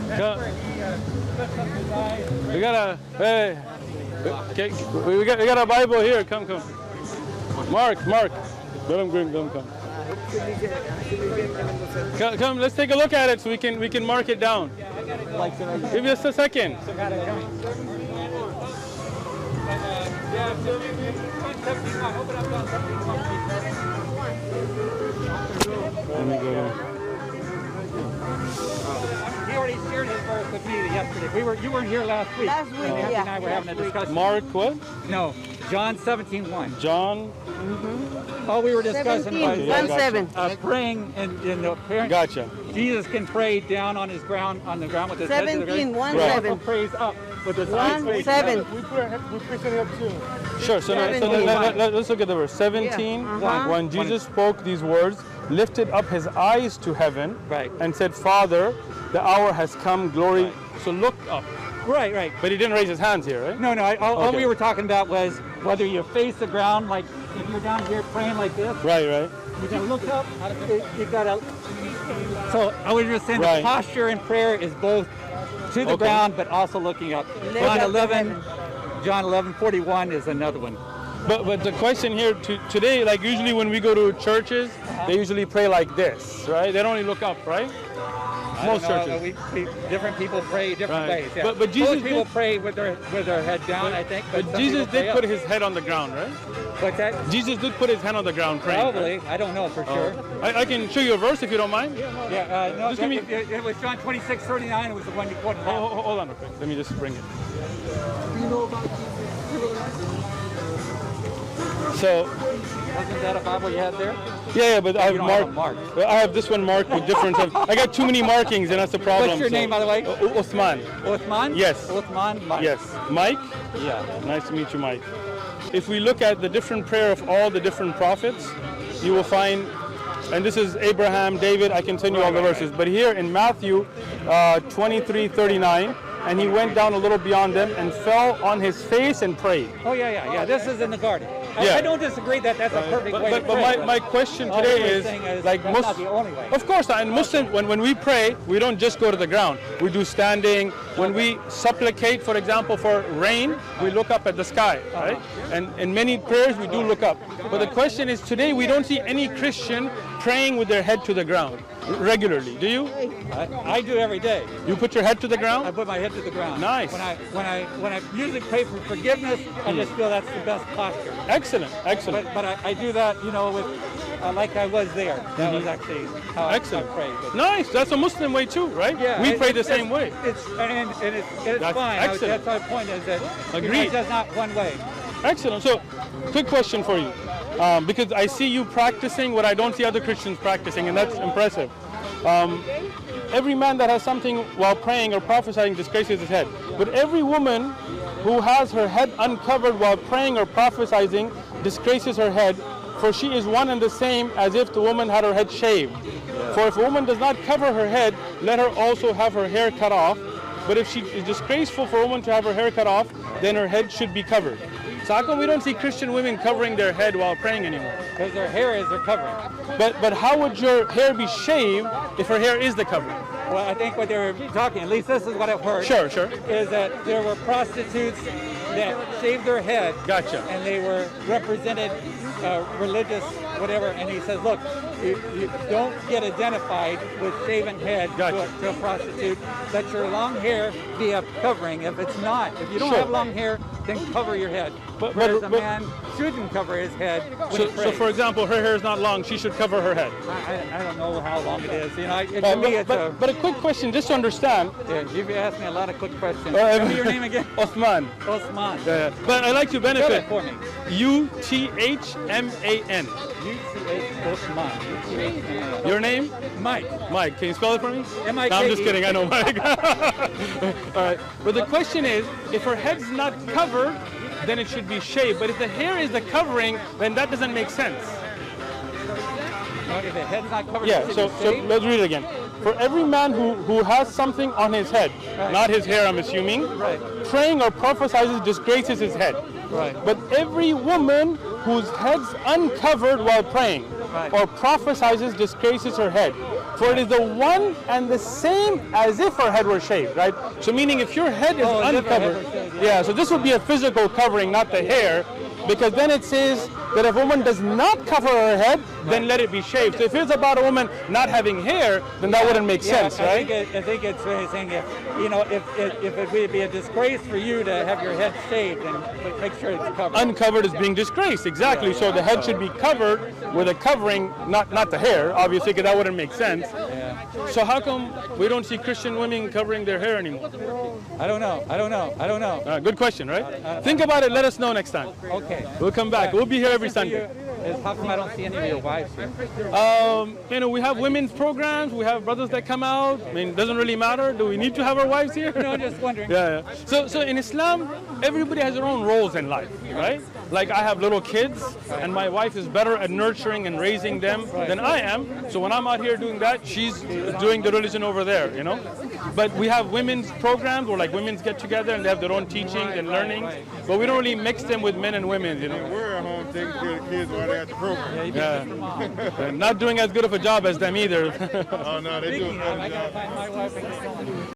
We got a Bible here. Come. Mark. Let him come. Come, let's take a look at it so we can mark it down. Give us a second. Let me go. He already shared his verse with me yesterday. You weren't here last week. Last week, Anthony and I were having a discussion. Mark what? No, John 17:1. John. All we were discussing 17, was 1-7. praying in the parent. Gotcha. Jesus can pray down on the ground with his head to the 17, ground. 1-7. He also prays up with his eyes facing 1-7. up. We pray it up too. Sure. So let's look at the verse 17. Yeah. When Jesus spoke these words, lifted up his eyes to heaven, Right. and said, "Father, the hour has come. Glory." Right. So look up. Right. But he didn't raise his hands here, right? No. All Okay. we were talking about was whether you face the ground, like if you're down here praying like this, Right. you gotta look up. You gotta. So I was just saying Right. the posture in prayer is both to the ground, but also looking up. John 11:41 is another one. But the question here today, like usually when we go to churches, they usually pray like this, right? They don't only look up, right? Most churches. Different people pray different Right. ways. Yeah. But Jesus Most people did- pray with their head down, I think. But some Jesus people pray did up. put his head on the ground, right? What's that? Jesus did put his hand on the ground praying. Probably. I don't know for sure. I can show you a verse if you don't mind. Yeah. No. Just give me- It was John 26:39. It was the one you quoted. Hold on real quick. Let me just bring it. So, Wasn't that a Bible you had there? yeah, but I have You don't have marked. it marked. I have this one marked with different. I got too many markings, and that's the problem. What's your name, by the way? Uthman. Uthman? Yes. Uthman? Mike. Yes. Mike. Yeah. Nice to meet you, Mike. If we look at the different prayer of all the different prophets, you will find, and this is Abraham, David, I can send you all the verses, but here in Matthew 23:39, and he went down a little beyond them and fell on his face and prayed. Oh, yeah. This is in the garden. Yeah. I don't disagree that that's a perfect way to pray. But my question all today we're is, saying is like that's not the only way. Of course not. And Muslim, when we pray, we don't just go to the ground. We do standing. When we supplicate, for example, for rain, we look up at the sky, right? And in many prayers, we do look up. But the question is, today we don't see any Christian praying with their head to the ground regularly. Do you? I do every day. You put your head to the I ground? put my head to the ground. Nice. When I usually pray for forgiveness, I just feel that's the best posture. Excellent. But I do that, with like I was there. That was actually how I prayed. But Nice. That's a Muslim way too, right? yeah, We pray the same way. It's That's fine. excellent. That's my point. Is that Agreed. It's just not one way. Excellent. So, quick question for you, because I see you practicing what I don't see other Christians practicing, and that's impressive. Every man that has something while praying or prophesying disgraces his head. But every woman who has her head uncovered while praying or prophesying disgraces her head, for she is one and the same as if the woman had her head shaved. For if a woman does not cover her head, let her also have her hair cut off. But if she is disgraceful for a woman to have her hair cut off, then her head should be covered. So how come we don't see Christian women covering their head while praying anymore? Because their hair is their covering. But how would your hair be shaved if her hair is the covering? Well, I think what they were talking, at least this is what I've heard. Sure. Is that there were prostitutes that shaved their head. Gotcha. And they were represented religious, whatever. And he says, look, you don't get identified with shaven head to a prostitute. Let your long hair be a covering. If it's not, if you don't have long hair, then cover your head. Whereas a man shouldn't cover his head when he prays. So, for example, her hair is not long. She should cover her head. I don't know how long it is. But a quick question, just to understand. Yeah, you've asked me a lot of quick questions. Tell me your name again. Uthman. Uthman. Yeah. But I like to benefit. Spell it for me. Uthman. Uthman. Your name? Mike. Mike. Can you spell it for me? M-I-K-E. No, I'm just kidding. I know Mike. All right. But the question is, if her head's not covered, then it should be shaved. But if the hair is the covering, then that doesn't make sense. If the head's not covered, Yeah. So let's read it again. For every man who has something on his head, not his hair, I'm assuming, praying or prophesies disgraces his head. Right. But every woman whose head's uncovered while praying or prophesies disgraces her head. For it is the one and the same as if her head were shaved, right? So meaning if your head is uncovered, yeah, so this would be a physical covering, not the hair, because then it says that if a woman does not cover her head, then let it be shaved. So if it's about a woman not having hair, then that wouldn't make sense, right? I think it's saying if it would be a disgrace for you to have your head shaved, then make sure it's covered. Uncovered is being disgraced, exactly. So the head should be covered with a covering, not the hair, obviously, because that wouldn't make sense. Yeah. So how come we don't see Christian women covering their hair anymore? I don't know. Good question, right? Think about it. Let us know next time. Okay. We'll come back. We'll be here every Sunday. How come I don't see any of your wives here? We have women's programs. We have brothers that come out. I mean, it doesn't really matter. Do we need to have our wives here? No, just wondering. Yeah. So in Islam, everybody has their own roles in life, right? Like I have little kids, and my wife is better at nurturing and raising them than I am. So when I'm out here doing that, she's doing the religion over there, But we have women's programs where like women's get together and they have their own teachings and learnings, but we don't really mix them with men and women, We're at home taking care of the kids while they're at the program. Yeah. And not doing as good of a job as them either. Oh no, they do a better job. My wife